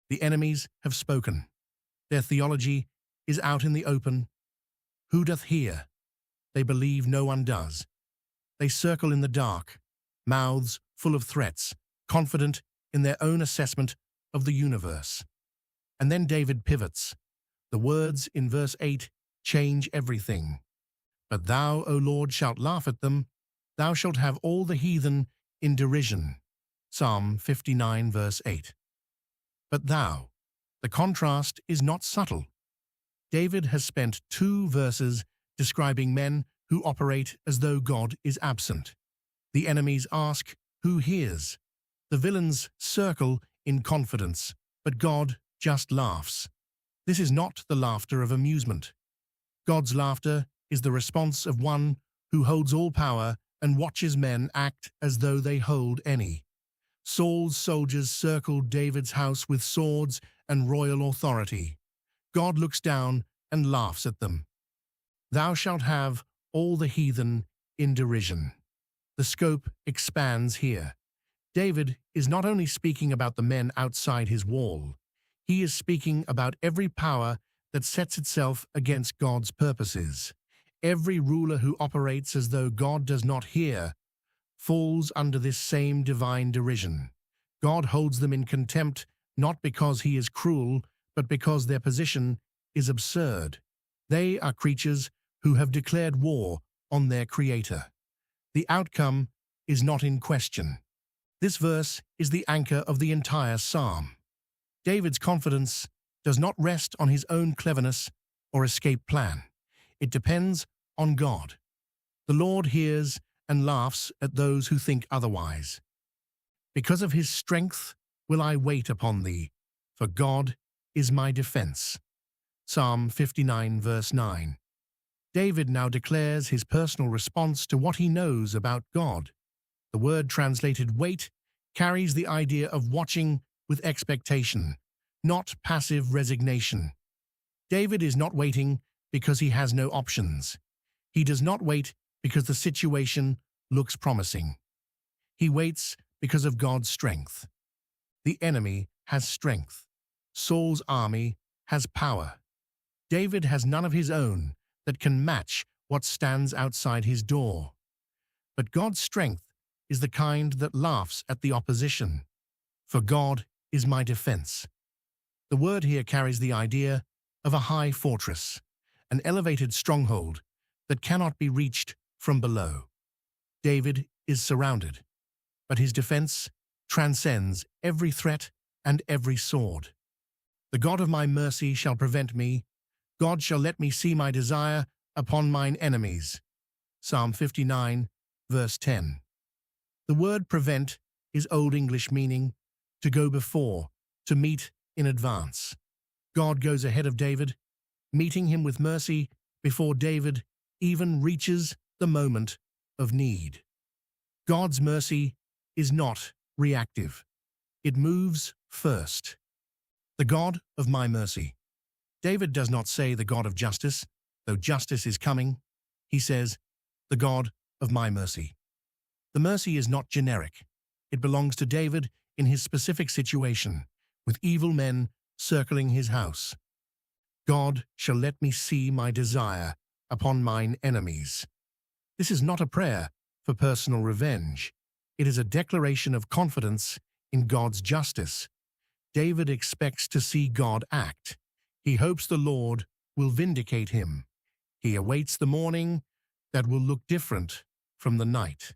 The enemies have spoken. Their theology is out in the open. Who doth hear? They believe no one does. They circle in the dark, mouths full of threats, confident in their own assessment of the universe. And then David pivots. The words in verse 8 change everything. But thou, O Lord, shalt laugh at them. Thou shalt have all the heathen in derision. Psalm 59, verse 8. But thou. The contrast is not subtle. David has spent 2 verses describing men who operate as though God is absent. The enemies ask, who hears? The villains circle in confidence, but God just laughs. This is not the laughter of amusement. God's laughter is the response of one who holds all power and watches men act as though they hold any. Saul's soldiers circled David's house with swords and royal authority. God looks down and laughs at them. Thou shalt have all the heathen in derision. The scope expands here. David is not only speaking about the men outside his wall, he is speaking about every power that sets itself against God's purposes. Every ruler who operates as though God does not hear falls under this same divine derision. God holds them in contempt not because he is cruel, but because their position is absurd. They are creatures who have declared war on their Creator. The outcome is not in question. This verse is the anchor of the entire psalm. David's confidence does not rest on his own cleverness or escape plan. It depends on God. The Lord hears and laughs at those who think otherwise. Because of his strength will I wait upon thee, for God is my defense. Psalm 59, verse 9. David now declares his personal response to what he knows about God. The word translated wait carries the idea of watching with expectation, not passive resignation. David is not waiting because he has no options. He does not wait because the situation looks promising. He waits because of God's strength. The enemy has strength. Saul's army has power. David has none of his own that can match what stands outside his door. But God's strength is the kind that laughs at the opposition. For God is my defense. The word here carries the idea of a high fortress, an elevated stronghold that cannot be reached from below. David is surrounded, but his defense transcends every threat and every sword. The God of my mercy shall prevent me. God shall let me see my desire upon mine enemies. Psalm 59, verse 10. The word prevent is Old English meaning to go before, to meet in advance. God goes ahead of David, meeting him with mercy before David even reaches the moment of need. God's mercy is not reactive. It moves first. The God of my mercy. David does not say the God of justice, though justice is coming. He says, the God of my mercy. The mercy is not generic. It belongs to David in his specific situation, with evil men circling his house. God shall let me see my desire upon mine enemies. This is not a prayer for personal revenge. It is a declaration of confidence in God's justice. David expects to see God act. He hopes the Lord will vindicate him. He awaits the morning that will look different from the night.